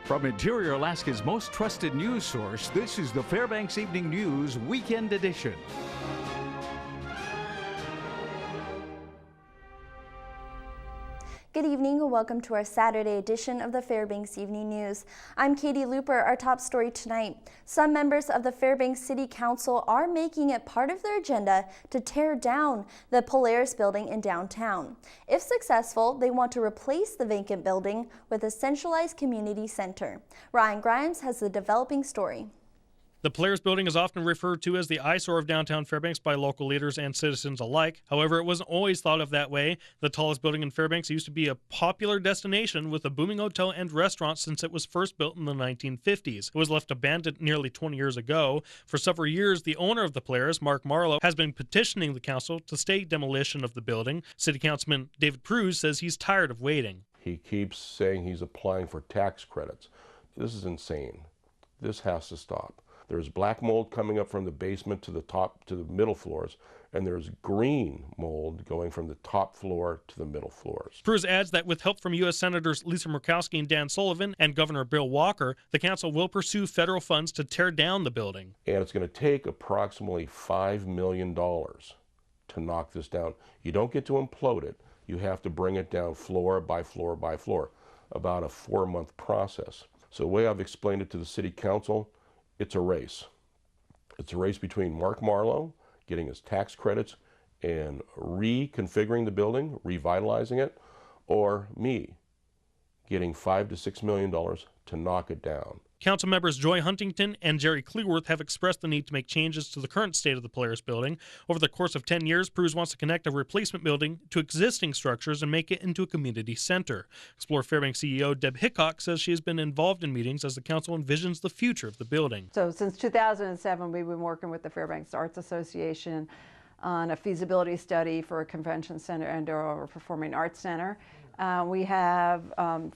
From Interior Alaska's most trusted news source, this is the Fbx Evening News Weekend Edition. Good evening and welcome to our Saturday edition of the Fbx Evening News. I'm Katie Looper. Our top story tonight. Some members of the Fbx City Council are making it part of their agenda to tear down the Polaris building in downtown. If successful, they want to replace the vacant building with a centralized community center. Ryan Grimes has the developing story. The Polaris building is often referred to as the eyesore of downtown Fairbanks by local leaders and citizens alike. However, it wasn't always thought of that way. The tallest building in Fairbanks used to be a popular destination with a booming hotel and restaurant since it was first built in the 1950s. It was left abandoned nearly 20 years ago. For several years, the owner of the Polaris, Mark Marlowe, has been petitioning the council to stay demolition of the building. City Councilman David Pruse says he's tired of waiting. He keeps saying he's applying for tax credits. This is insane. This has to stop. There's black mold coming up from the basement to the top to the middle floors, and there's green mold going from the top floor to the middle floors. Pruse adds that with help from U.S. Senators Lisa Murkowski and Dan Sullivan and Governor Bill Walker, the council will pursue federal funds to tear down the building. And it's going to take approximately $5 million to knock this down. You don't get to implode it. You have to bring it down floor by floor by floor, about a 4-month process. So the way I've explained it to the city council, it's a race. It's a race between Mark Marlowe getting his tax credits and reconfiguring the building, revitalizing it, or me getting $5 to $6 million to knock it down. Council members Joy Huntington and Jerry Cleworth have expressed the need to make changes to the current state of the Polaris building. Over the course of 10 years, Pruse wants to connect a replacement building to existing structures and make it into a community center. Explore Fairbanks CEO Deb Hickok says she has been involved in meetings as the council envisions the future of the building. So since 2007, we've been working with the Fairbanks Arts Association on a feasibility study for a convention center and/or a performing arts center. We have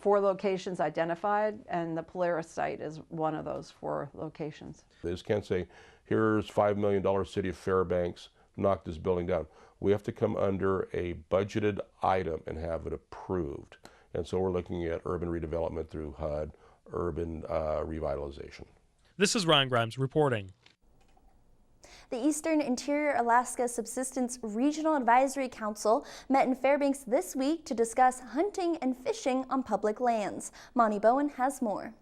4 locations identified, and the Polaris site is one of those 4 locations. They just can't say, here's $5 million, City of Fairbanks, knock this building down. We have to come under a budgeted item and have it approved. And so we're looking at urban redevelopment through HUD, urban revitalization. This is Ryan Grimes reporting. The Eastern Interior Alaska Subsistence Regional Advisory Council met in Fairbanks this week to discuss hunting and fishing on public lands. Monty Bowen has more.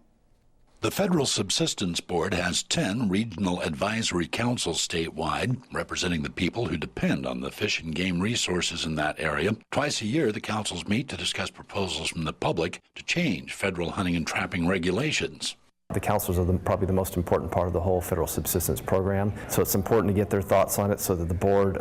The Federal Subsistence Board has 10 regional advisory councils statewide, representing the people who depend on the fish and game resources in that area. Twice a year, the councils meet to discuss proposals from the public to change federal hunting and trapping regulations. The councils are probably the most important part of the whole federal subsistence program, so it's important to get their thoughts on it so that the board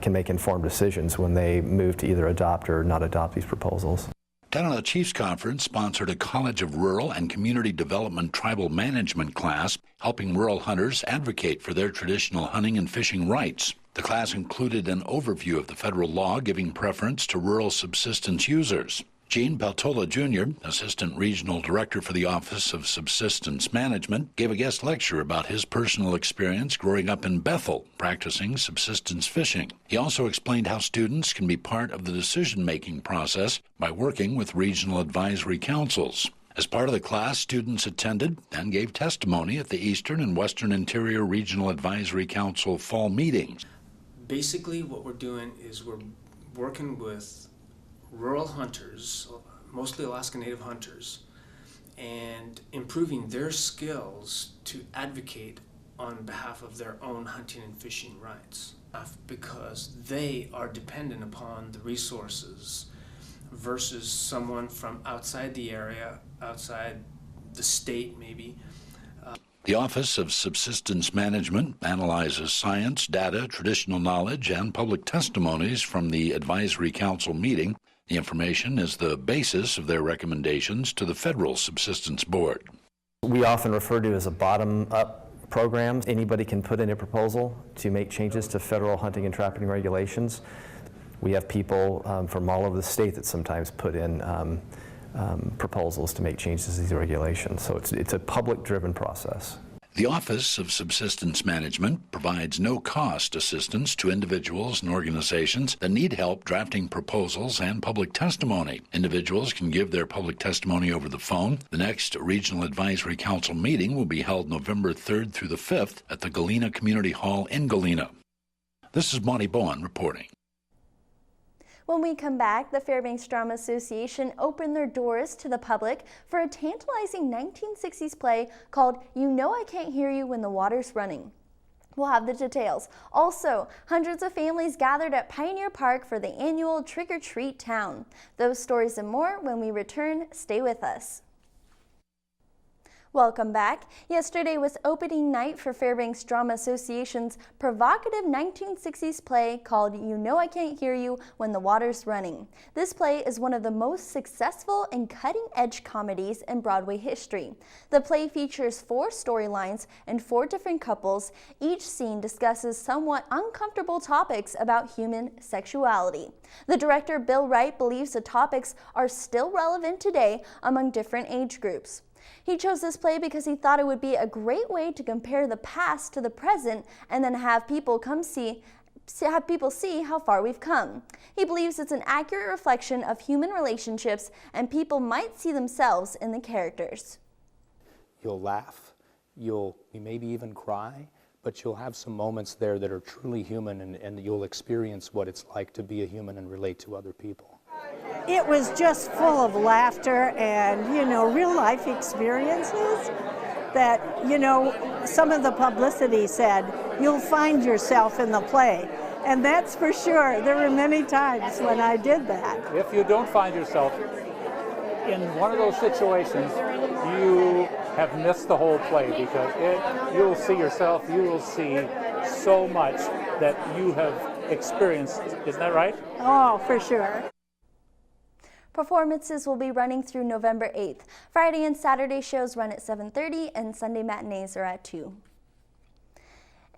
can make informed decisions when they move to either adopt or not adopt these proposals. Canada Chiefs Conference sponsored a College of Rural and Community Development Tribal Management class, helping rural hunters advocate for their traditional hunting and fishing rights. The class included an overview of the federal law giving preference to rural subsistence users. Gene Peltola Jr., Assistant Regional Director for the Office of Subsistence Management, gave a guest lecture about his personal experience growing up in Bethel, practicing subsistence fishing. He also explained how students can be part of the decision-making process by working with regional advisory councils. As part of the class, students attended and gave testimony at the Eastern and Western Interior Regional Advisory Council fall meetings. Basically, what we're doing is we're working with rural hunters, mostly Alaska Native hunters, and improving their skills to advocate on behalf of their own hunting and fishing rights, because they are dependent upon the resources versus someone from outside the area, outside the state maybe. The Office of Subsistence Management analyzes science, data, traditional knowledge, and public testimonies from the Advisory Council meeting. The information is the basis of their recommendations to the Federal Subsistence Board. We often refer to as a bottom-up program. Anybody can put in a proposal to make changes to federal hunting and trapping regulations. We have people from all over the state that sometimes put in proposals to make changes to these regulations. So it's a public-driven process. The Office of Subsistence Management provides no-cost assistance to individuals and organizations that need help drafting proposals and public testimony. Individuals can give their public testimony over the phone. The next Regional Advisory Council meeting will be held November 3rd through the 5th at the Galena Community Hall in Galena. This is Monty Bowen reporting. When we come back, the Fairbanks Drama Association opened their doors to the public for a tantalizing 1960s play called You Know I Can't Hear You When the Water's Running. We'll have the details. Also, hundreds of families gathered at Pioneer Park for the annual Trick or Treat Town. Those stories and more when we return. Stay with us. Welcome back. Yesterday was opening night for Fairbanks Drama Association's provocative 1960s play called You Know I Can't Hear You When the Water's Running. This play is one of the most successful and cutting-edge comedies in Broadway history. The play features 4 storylines and 4 different couples. Each scene discusses somewhat uncomfortable topics about human sexuality. The director, Bill Wright, believes the topics are still relevant today among different age groups. He chose this play because he thought it would be a great way to compare the past to the present and then have people see how far we've come. He believes it's an accurate reflection of human relationships and people might see themselves in the characters. You'll laugh, you maybe even cry, but you'll have some moments there that are truly human and you'll experience what it's like to be a human and relate to other people. It was just full of laughter and, real life experiences that, some of the publicity said, you'll find yourself in the play. And that's for sure. There were many times when I did that. If you don't find yourself in one of those situations, you have missed the whole play because you'll see yourself, you will see so much that you have experienced. Isn't that right? Oh, for sure. Performances will be running through November 8th. Friday and Saturday shows run at 7:30 and Sunday matinees are at 2.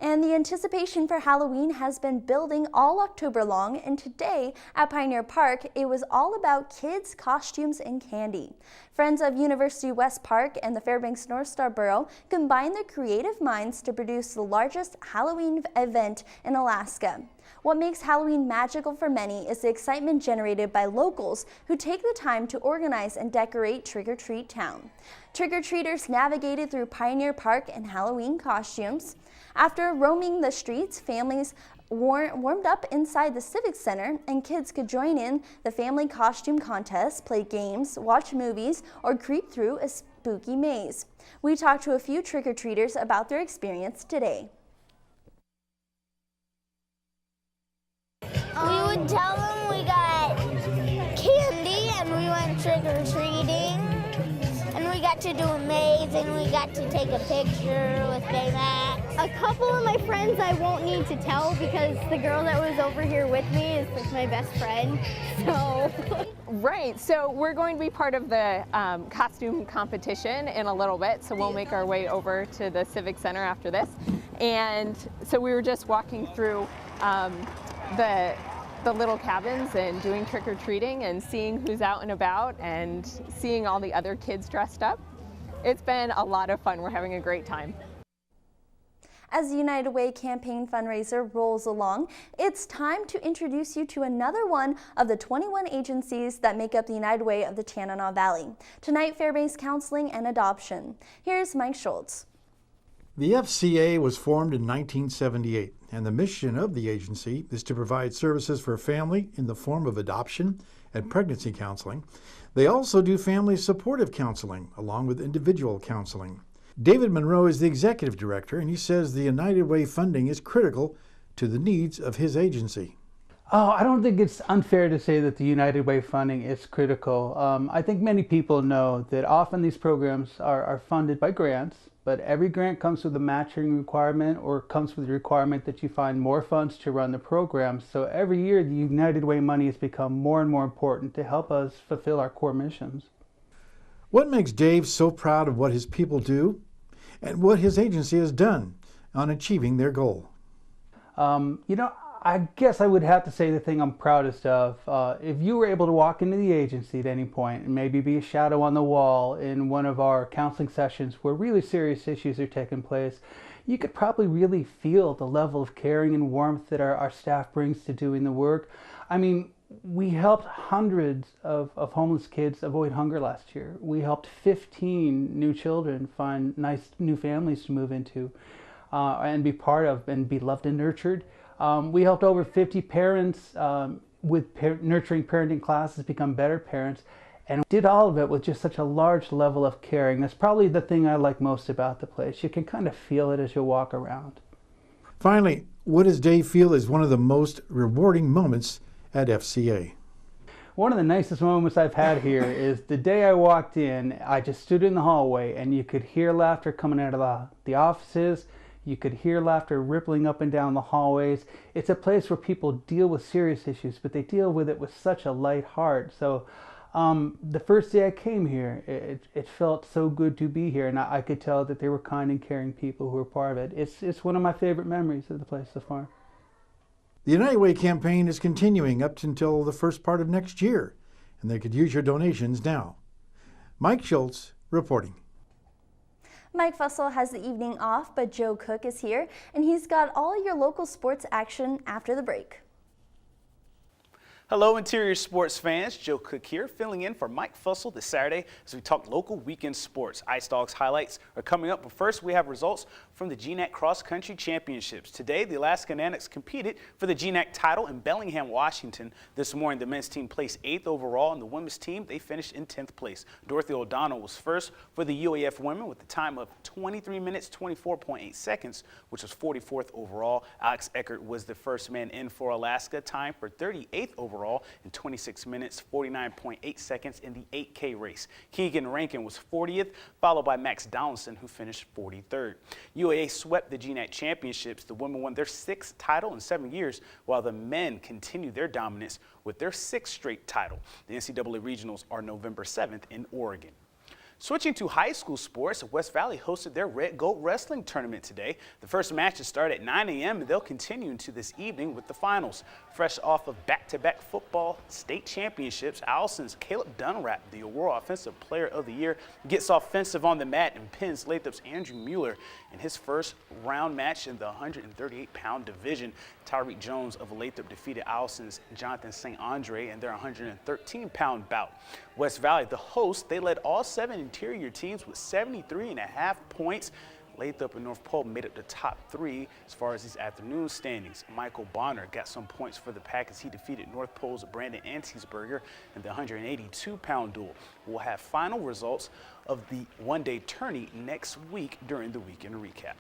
And the anticipation for Halloween has been building all October long, and today at Pioneer Park, it was all about kids, costumes, and candy. Friends of University West Park and the Fairbanks North Star Borough combined their creative minds to produce the largest Halloween event in Alaska. What makes Halloween magical for many is the excitement generated by locals who take the time to organize and decorate Trick or Treat Town. Trick-or-treaters navigated through Pioneer Park in Halloween costumes. After roaming the streets, families warmed up inside the Civic Center and kids could join in the family costume contest, play games, watch movies, or creep through a spooky maze. We talked to a few trick-or-treaters about their experience today. We would tell them we got candy and we went trick-or-treating and we got to do a maze and we got to take a picture with Baymax. A couple of my friends I won't need to tell because the girl that was over here with me is like my best friend, so. Right, so we're going to be part of the costume competition in a little bit, so we'll make our way over to the Civic Center after this. And so we were just walking through the little cabins and doing trick-or-treating and seeing who's out and about and seeing all the other kids dressed up. It's been a lot of fun. We're having a great time. As the United Way campaign fundraiser rolls along, it's time to introduce you to another one of the 21 agencies that make up the United Way of the Tanana Valley. Tonight, Fairbanks Counseling and Adoption. Here's Mike Schultz. The FCA was formed in 1978, and the mission of the agency is to provide services for family in the form of adoption and pregnancy counseling. They also do family supportive counseling, along with individual counseling. David Monroe is the executive director, and he says the United Way funding is critical to the needs of his agency. Oh, I don't think it's unfair to say that the United Way funding is critical. I think many people know that often these programs are funded by grants, but every grant comes with a matching requirement or comes with the requirement that you find more funds to run the program. So every year the United Way money has become more and more important to help us fulfill our core missions. What makes Dave so proud of what his people do and what his agency has done on achieving their goal? I guess I would have to say the thing I'm proudest of. If you were able to walk into the agency at any point and maybe be a shadow on the wall in one of our counseling sessions where really serious issues are taking place, you could probably really feel the level of caring and warmth that our staff brings to doing the work. I mean, we helped hundreds of homeless kids avoid hunger last year. We helped 15 new children find nice new families to move into and be part of and be loved and nurtured. We helped over 50 parents with nurturing parenting classes become better parents, and did all of it with just such a large level of caring. That's probably the thing I like most about the place. You can kind of feel it as you walk around. Finally, what does Dave feel is one of the most rewarding moments at FCA? One of the nicest moments I've had here is the day I walked in. I just stood in the hallway and you could hear laughter coming out of the offices. You could hear laughter rippling up and down the hallways. It's a place where people deal with serious issues, but they deal with it with such a light heart. So the first day I came here, it felt so good to be here, and I could tell that they were kind and caring people who were part of it. It's one of my favorite memories of the place so far. The United Way campaign is continuing up until the first part of next year, and they could use your donations now. Mike Schultz reporting. Mike Fussell has the evening off, but Joe Cook is here, and he's got all your local sports action after the break. Hello, Interior Sports fans. Joe Cook here, filling in for Mike Fussell this Saturday as we talk local weekend sports. Ice Dogs highlights are coming up, but first we have results from the GNAC Cross Country Championships. Today, the Alaska Natics competed for the GNAC title in Bellingham, Washington. This morning, the men's team placed 8th overall, and the women's team, they finished in 10th place. Dorothy O'Donnell was first for the UAF women with a time of 23 minutes, 24.8 seconds, which was 44th overall. Alex Eckert was the first man in for Alaska, time for 38th overall in 26 minutes, 49.8 seconds in the 8K race. Keegan Rankin was 40th, followed by Max Donaldson, who finished 43rd. UAA swept the GNAC championships. The women won their 6th title in 7 years, while the men continued their dominance with their 6th straight title. The NCAA regionals are November 7th in Oregon. Switching to high school sports, West Valley hosted their Red Goat Wrestling Tournament today. The first matches start at 9 a.m. and they'll continue into this evening with the finals. Fresh off of back-to-back football state championships, Allison's Caleb Dunrap, the Aurora Offensive Player of the Year, gets offensive on the mat and pins Lathrop's Andrew Mueller in his first round match in the 138-pound division. Tyreek Jones of Lathrop defeated Allison's Jonathan St. Andre in their 113-pound bout. West Valley, the host, they led all 7 interior teams with 73.5 points. Lathrop and North Pole made up the top 3 as far as these afternoon standings. Michael Bonner got some points for the pack as he defeated North Pole's Brandon Antesberger in the 182-pound duel. We'll have final results of the one-day tourney next week during the weekend recap.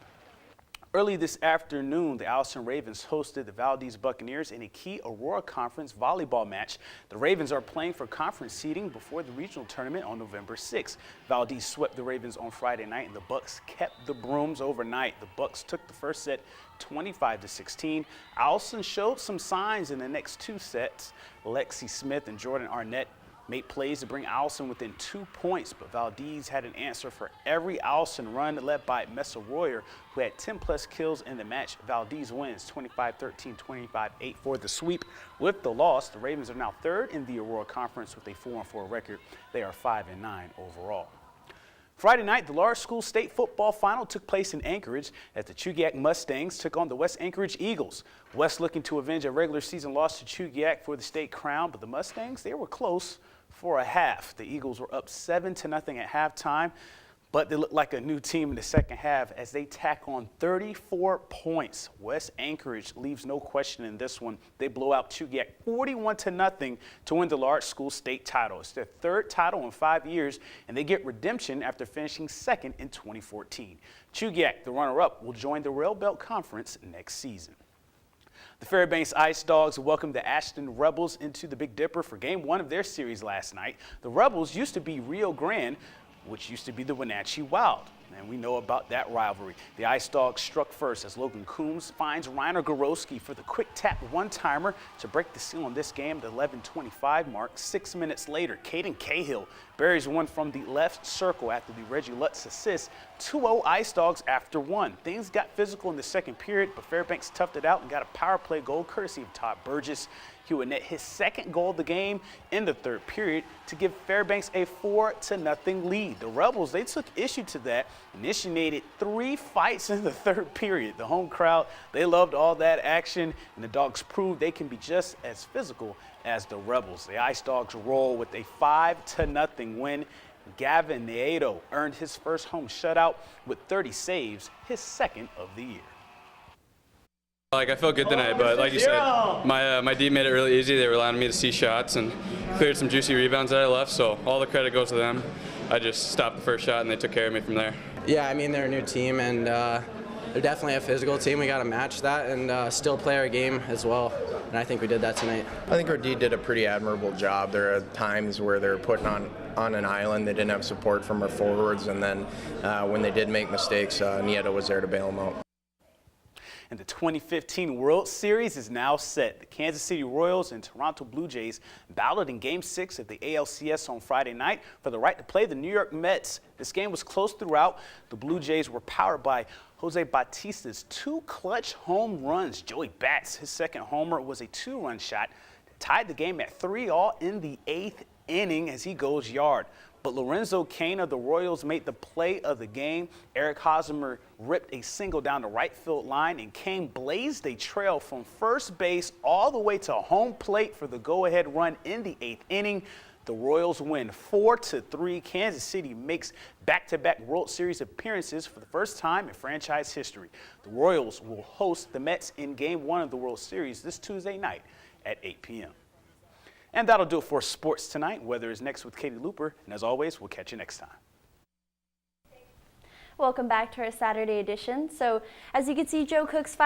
Early this afternoon, the Allison Ravens hosted the Valdez Buccaneers in a key Aurora Conference volleyball match. The Ravens are playing for conference seeding before the regional tournament on November 6th. Valdez swept the Ravens on Friday night, and the Bucks kept the brooms overnight. The Bucks took the first set 25-16. Allison showed some signs in the next 2 sets. Lexi Smith and Jordan Arnett made plays to bring Allison within 2 points, but Valdez had an answer for every Allison run, led by Messa Royer, who had 10-plus kills in the match. Valdez wins 25-13, 25-8 for the sweep. With the loss, the Ravens are now 3rd in the Aurora Conference with a 4-4 record. They are 5-9 overall. Friday night, the large school state football final took place in Anchorage as the Chugiak Mustangs took on the West Anchorage Eagles. West looking to avenge a regular season loss to Chugiak for the state crown, but the Mustangs, they were close for a half. The Eagles were up 7-0 at halftime, but they looked like a new team in the second half as they tack on 34 points. West Anchorage leaves no question in this one. They blow out Chugiak 41-0 to win the large school state title. It's their 3rd title in 5 years, and they get redemption after finishing 2nd in 2014. Chugiak, the runner-up, will join the Rail Belt Conference next season. The Fairbanks Ice Dogs welcomed the Ashton Rebels into the Big Dipper for Game 1 of their series last night. The Rebels used to be Rio Grande, which used to be the Wenatchee Wild. And we know about that rivalry. The Ice Dogs struck first as Logan Coombs finds Reiner Gorowski for the quick tap one-timer to break the seal on this game at the 11:25 mark. 6 minutes later, Caden Cahill buries one from the left circle after the Reggie Lutz assist. 2-0 Ice Dogs after one. Things got physical in the second period, but Fairbanks toughed it out and got a power play goal courtesy of Todd Burgess. He would net his second goal of the game in the third period to give Fairbanks a 4-0 lead. The Rebels, they took issue to that, initiated 3 fights in the third period. The home crowd, they loved all that action, and the Dogs proved they can be just as physical as the Rebels. The Ice Dogs roll with a 5-0 win. Gavin Nieto earned his first home shutout with 30 saves, his second of the year. I felt good tonight, but like you said, my D made it really easy. They were allowing me to see shots and cleared some juicy rebounds that I left, so all the credit goes to them. I just stopped the first shot and they took care of me from there. Yeah, I mean, they're a new team and they're definitely a physical team. We got to match that and still play our game as well, and I think we did that tonight. I think our D did a pretty admirable job. There are times where they're putting on an island. They didn't have support from our forwards, and then when they did make mistakes, Nieto was there to bail them out. And the 2015 World Series is now set. The Kansas City Royals and Toronto Blue Jays battled in Game 6 of the ALCS on Friday night for the right to play the New York Mets. This game was close throughout. The Blue Jays were powered by Jose Bautista's 2 clutch home runs. Joey Bats, his second homer, was a 2-run shot that tied the game at 3-3 in the 8th inning as he goes yard. But Lorenzo Cain of the Royals made the play of the game. Eric Hosmer ripped a single down the right field line, and Cain blazed a trail from first base all the way to home plate for the go-ahead run in the 8th inning. The Royals win 4-3. Kansas City makes back-to-back World Series appearances for the first time in franchise history. The Royals will host the Mets in Game 1 of the World Series this Tuesday night at 8 p.m. And that'll do it for sports tonight. Weather is next with Katie Looper. And as always, we'll catch you next time. Welcome back to our Saturday edition. So as you can see, Joe Cook's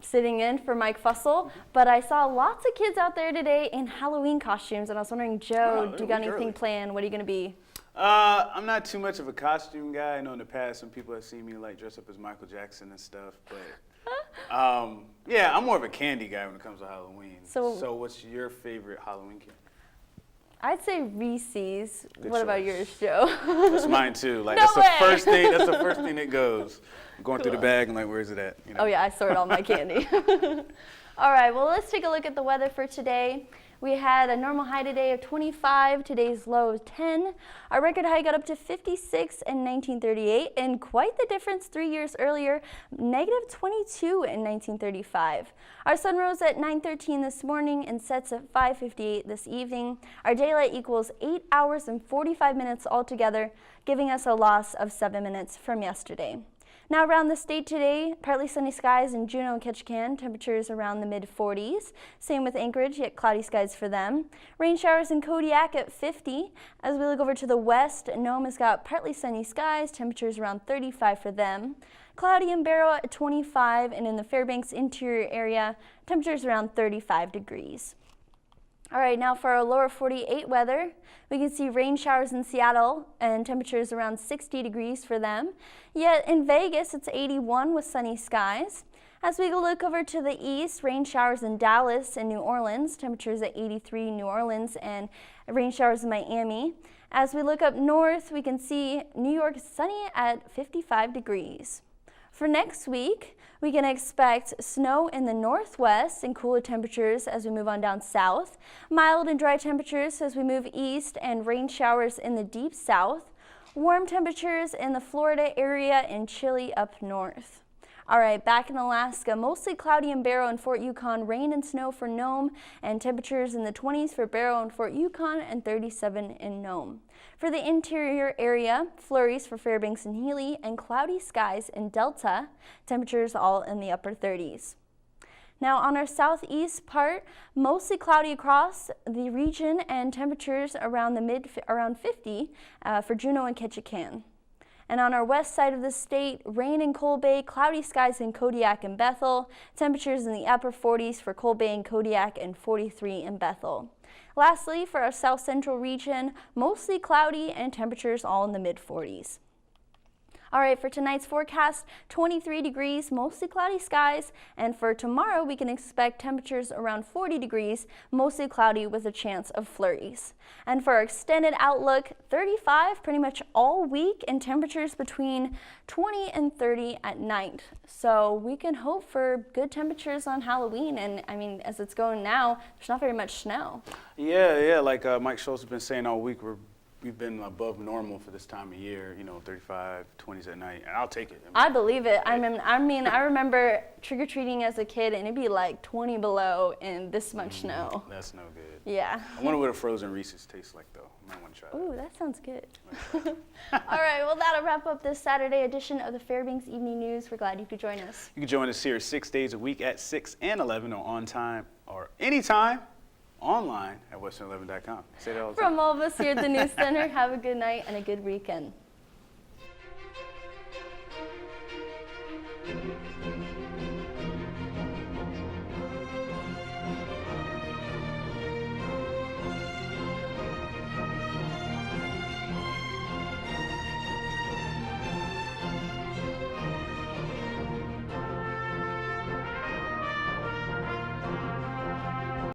sitting in for Mike Fussell, but I saw lots of kids out there today in Halloween costumes, and I was wondering, Joe, do you got anything planned? What are you going to be? I'm not too much of a costume guy. I know in the past some people have seen me like dress up as Michael Jackson and stuff, but yeah, I'm more of a candy guy when it comes to Halloween. So what's your favorite Halloween candy? I'd say Reese's. Good what choice. about yours, Joe? That's mine too. Like No that's way. the first thing. That's the first thing that goes. I'm going through the bag and like, where's it at? You know? Oh yeah, I sort all my candy. All right, well, let's take a look at the weather for today. We had a normal high today of 25, today's low of 10. Our record high got up to 56 in 1938, and quite the difference 3 years earlier, negative 22 in 1935. Our sun rose at 9:13 this morning and sets at 5:58 this evening. Our daylight equals 8 hours and 45 minutes altogether, giving us a loss of 7 minutes from yesterday. Now around the state today, partly sunny skies in Juneau and Ketchikan, temperatures around the mid-40s. Same with Anchorage, yet cloudy skies for them. Rain showers in Kodiak at 50. As we look over to the west, Nome has got partly sunny skies, temperatures around 35 for them. Cloudy in Barrow at 25, and in the Fairbanks interior area, temperatures around 35 degrees. All right, now for our lower 48 weather, we can see rain showers in Seattle and temperatures around 60 degrees for them. Yet in Vegas, it's 81 with sunny skies. As we look over to the east, rain showers in Dallas and New Orleans, temperatures at 83 in New Orleans, and rain showers in Miami. As we look up north, we can see New York sunny at 55 degrees. For next week, we can expect snow in the northwest and cooler temperatures as we move on down south, mild and dry temperatures as we move east, and rain showers in the deep south, warm temperatures in the Florida area and chilly up north. All right, back in Alaska, mostly cloudy in Barrow and Fort Yukon, rain and snow for Nome, and temperatures in the 20s for Barrow and Fort Yukon and 37 in Nome. For the interior area, flurries for Fairbanks and Healy, and cloudy skies in Delta, temperatures all in the upper 30s. Now on our southeast part, mostly cloudy across the region and temperatures around 50 for Juneau and Ketchikan. And on our west side of the state, rain in Cold Bay, cloudy skies in Kodiak and Bethel, temperatures in the upper 40s for Cold Bay and Kodiak, and 43 in Bethel. Lastly, for our south central region, mostly cloudy and temperatures all in the mid 40s. All right, for tonight's forecast, 23 degrees, mostly cloudy skies, and for tomorrow we can expect temperatures around 40 degrees, mostly cloudy with a chance of flurries. And for our extended outlook, 35 pretty much all week, and temperatures between 20 and 30 at night. So we can hope for good temperatures on Halloween, and I mean, as it's going now, there's not very much snow. Yeah, like Mike Schultz has been saying all week, we've been above normal for this time of year, 35, 20s at night, and I'll take it. I believe it. I mean, I remember trick-or-treating as a kid, and it'd be like 20 below and this much snow. That's no good. Yeah. I wonder what a frozen Reese's tastes like, though. I might want to try that. Ooh, that sounds good. All right, well, that'll wrap up this Saturday edition of the Fairbanks Evening News. We're glad you could join us. You can join us here 6 days a week at 6 and 11 or on time or anytime online at western11.com. Say that all the time. From all of us here at the News Center, have a good night and a good weekend.